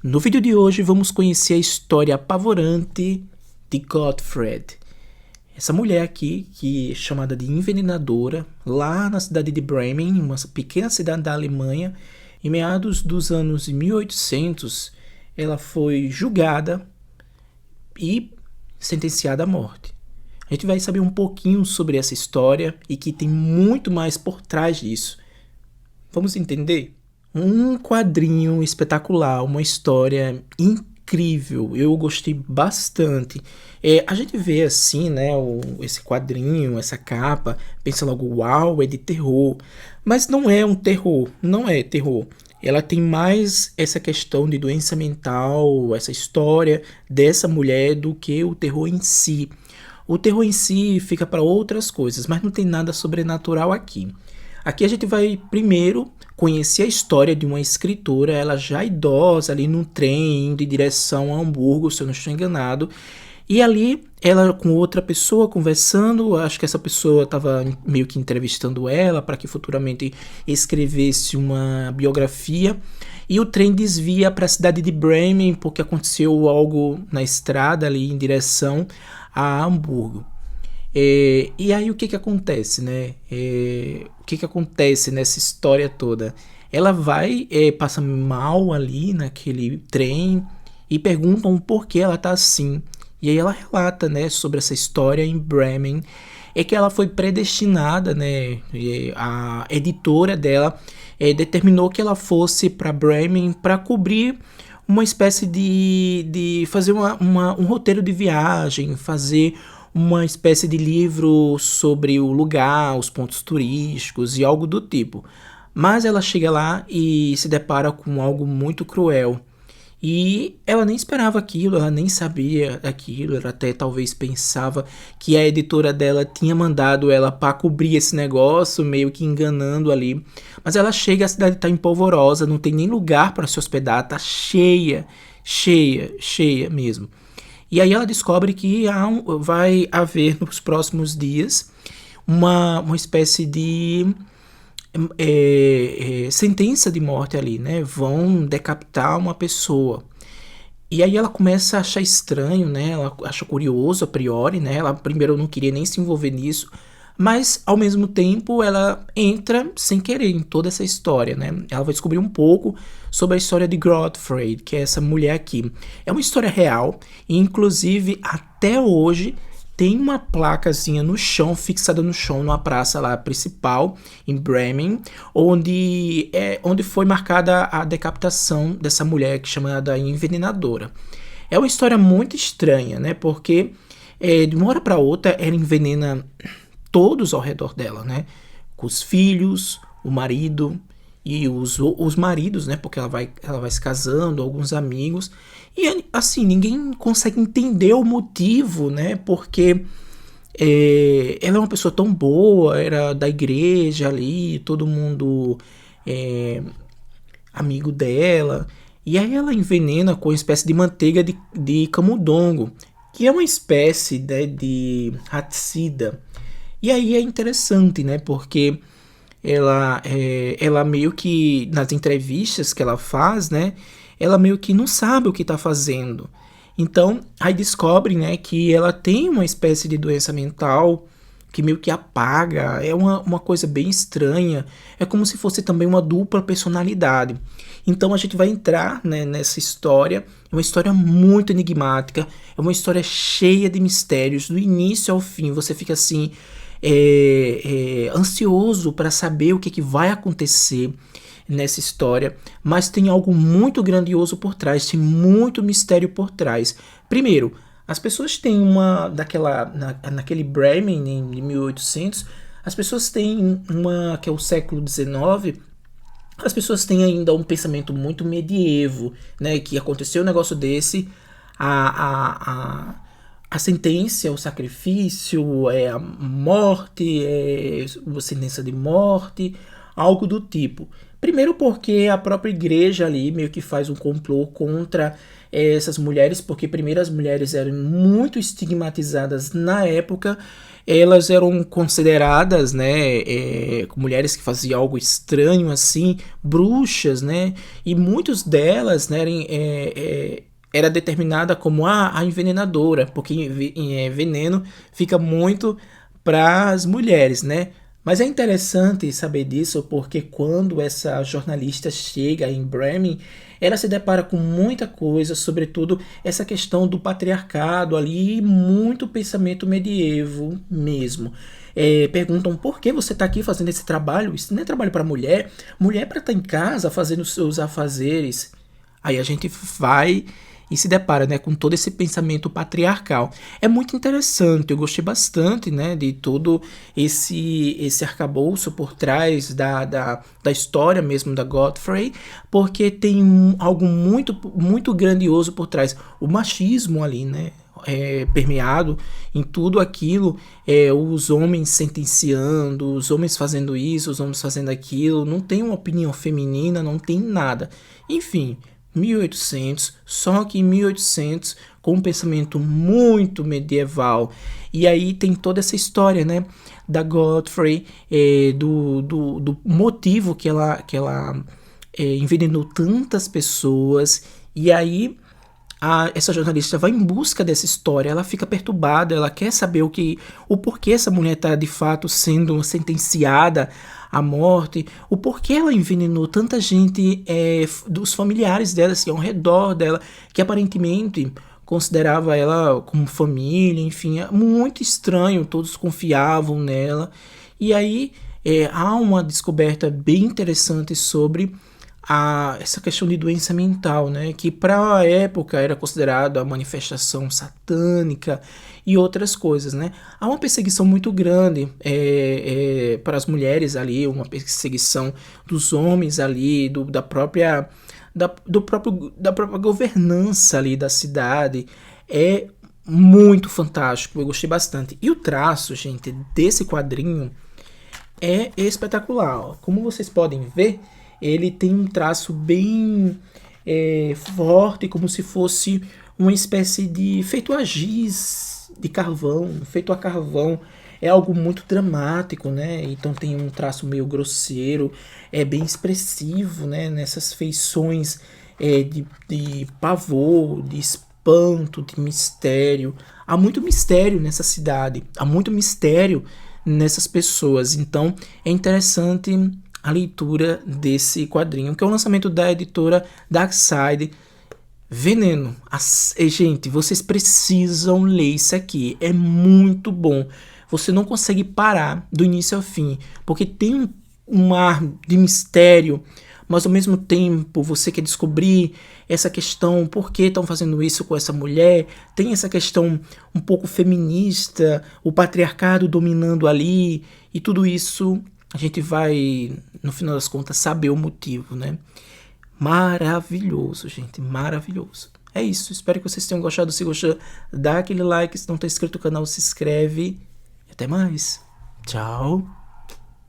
No vídeo de hoje vamos conhecer a história apavorante de Gottfried. Essa mulher aqui, que é chamada de envenenadora, lá na cidade de Bremen, uma pequena cidade da Alemanha, em meados dos anos 1800, ela foi julgada e sentenciada à morte. A gente vai saber um pouquinho sobre essa história e que tem muito mais por trás disso. Vamos entender? Um quadrinho espetacular, uma história incrível, eu gostei bastante. A gente vê assim, né, esse quadrinho, essa capa, pensa logo, uau, é de terror. Mas não é um terror, não é terror. Ela tem mais essa questão de doença mental, essa história dessa mulher do que o terror em si. O terror em si fica para outras coisas, mas não tem nada sobrenatural aqui. Aqui a gente vai primeiro conhecer a história de uma escritora, ela já idosa, ali num trem indo em direção a Hamburgo, se eu não estou enganado. E ali ela com outra pessoa conversando, acho que essa pessoa estava meio que entrevistando ela para que futuramente escrevesse uma biografia. E o trem desvia para a cidade de Bremen porque aconteceu algo na estrada ali em direção a Hamburgo. E aí o que que acontece, né? O que que acontece nessa história toda? Ela vai, passa mal ali naquele trem e perguntam por que ela tá assim. E aí ela relata, né, sobre essa história em Bremen. É que ela foi predestinada, né? A editora dela determinou que ela fosse para Bremen para cobrir uma espécie de fazer um roteiro de viagem, fazer uma espécie de livro sobre o lugar, os pontos turísticos e algo do tipo. Mas ela chega lá e se depara com algo muito cruel. E ela nem esperava aquilo, ela nem sabia aquilo, ela até talvez pensava que a editora dela tinha mandado ela para cobrir esse negócio, meio que enganando ali. Mas ela chega, a cidade tá empolvorosa, não tem nem lugar para se hospedar, tá cheia, cheia, cheia mesmo. E aí ela descobre que vai haver nos próximos dias uma espécie de sentença de morte ali, né? Vão decapitar uma pessoa. E aí ela começa a achar estranho, né? Ela acha curioso a priori, né? Ela primeiro não queria nem se envolver nisso, mas ao mesmo tempo ela entra sem querer em toda essa história, né? Ela vai descobrir um pouco sobre a história de Gottfried, que é essa mulher aqui. É uma história real e inclusive até hoje tem uma placazinha no chão, fixada no chão, numa praça lá principal, em Bremen, onde foi marcada a decapitação dessa mulher que é chamada envenenadora. É uma história muito estranha, né? Porque de uma hora para outra ela envenena todos ao redor dela, né? Com os filhos, o marido e os maridos, né? Porque ela vai se casando, alguns amigos. E assim, ninguém consegue entender o motivo, né? Porque ela é uma pessoa tão boa, era da igreja ali, todo mundo amigo dela. E aí ela envenena com uma espécie de manteiga de camundongo, que é uma espécie, né, de raticida. E aí é interessante, né? Porque ela meio que, nas entrevistas que ela faz, né? Ela meio que não sabe o que tá fazendo. Então, aí descobre, né, que ela tem uma espécie de doença mental que meio que apaga. É uma coisa bem estranha. É como se fosse também uma dupla personalidade. Então a gente vai entrar, né, nessa história. É uma história muito enigmática. É uma história cheia de mistérios. Do início ao fim, você fica assim ansioso para saber o que vai acontecer nessa história, mas tem algo muito grandioso por trás, tem muito mistério por trás. Primeiro, as pessoas têm naquele Bremen em 1800, as pessoas têm que é o século XIX, as pessoas têm ainda um pensamento muito medievo, né, que aconteceu um negócio desse, a sentença, o sacrifício, a morte, a sentença de morte, algo do tipo. Primeiro porque a própria igreja ali meio que faz um complô contra essas mulheres, porque primeiro as mulheres eram muito estigmatizadas na época, elas eram consideradas, né, mulheres que faziam algo estranho assim, bruxas, né, e muitas delas, né, era determinada como a envenenadora, porque veneno fica muito para as mulheres, né? Mas é interessante saber disso porque quando essa jornalista chega em Bremen, ela se depara com muita coisa, sobretudo essa questão do patriarcado ali, e muito pensamento medievo mesmo. Perguntam por que você está aqui fazendo esse trabalho? Isso não é trabalho para mulher. Mulher é para estar em casa fazendo os seus afazeres. Aí a gente vai e se depara, né, com todo esse pensamento patriarcal. É muito interessante, eu gostei bastante, né, de todo esse arcabouço por trás da história mesmo da Godfrey, porque tem algo muito grandioso por trás. O machismo ali, né, permeado em tudo aquilo, os homens sentenciando, os homens fazendo isso, os homens fazendo aquilo, não tem uma opinião feminina, não tem nada. Enfim, 1800, só que em 1800 com um pensamento muito medieval. E aí tem toda essa história, né, da Godfrey, do motivo que ela envenenou tantas pessoas. E aí essa jornalista vai em busca dessa história, ela fica perturbada, ela quer saber o porquê essa mulher está de fato sendo sentenciada à morte, o porquê ela envenenou tanta gente, dos familiares dela, assim, ao redor dela, que aparentemente considerava ela como família, enfim, é muito estranho, todos confiavam nela. E aí há uma descoberta bem interessante sobre essa questão de doença mental, né, que para a época era considerado a manifestação satânica e outras coisas, né. Há uma perseguição muito grande para as mulheres ali, uma perseguição dos homens ali, da própria governança ali da cidade. É muito fantástico, eu gostei bastante. E o traço, gente, desse quadrinho é espetacular. Ó. Como vocês podem ver, ele tem um traço bem forte, como se fosse uma espécie de feito a giz de carvão, feito a carvão. É algo muito dramático, né? Então tem um traço meio grosseiro, é bem expressivo, né? Nessas feições de pavor, de espanto, de mistério. Há muito mistério nessa cidade, há muito mistério nessas pessoas. Então é interessante a leitura desse quadrinho, que é o lançamento da editora Darkside. Veneno. Gente, vocês precisam ler isso aqui. É muito bom. Você não consegue parar do início ao fim, porque tem um ar de mistério, mas ao mesmo tempo você quer descobrir essa questão, por que estão fazendo isso com essa mulher. Tem essa questão um pouco feminista, o patriarcado dominando ali, e tudo isso a gente vai, no final das contas, saber o motivo, né? Maravilhoso, gente, maravilhoso. É isso, espero que vocês tenham gostado. Se gostou, dá aquele like. Se não está inscrito no canal, se inscreve. E até mais. Tchau.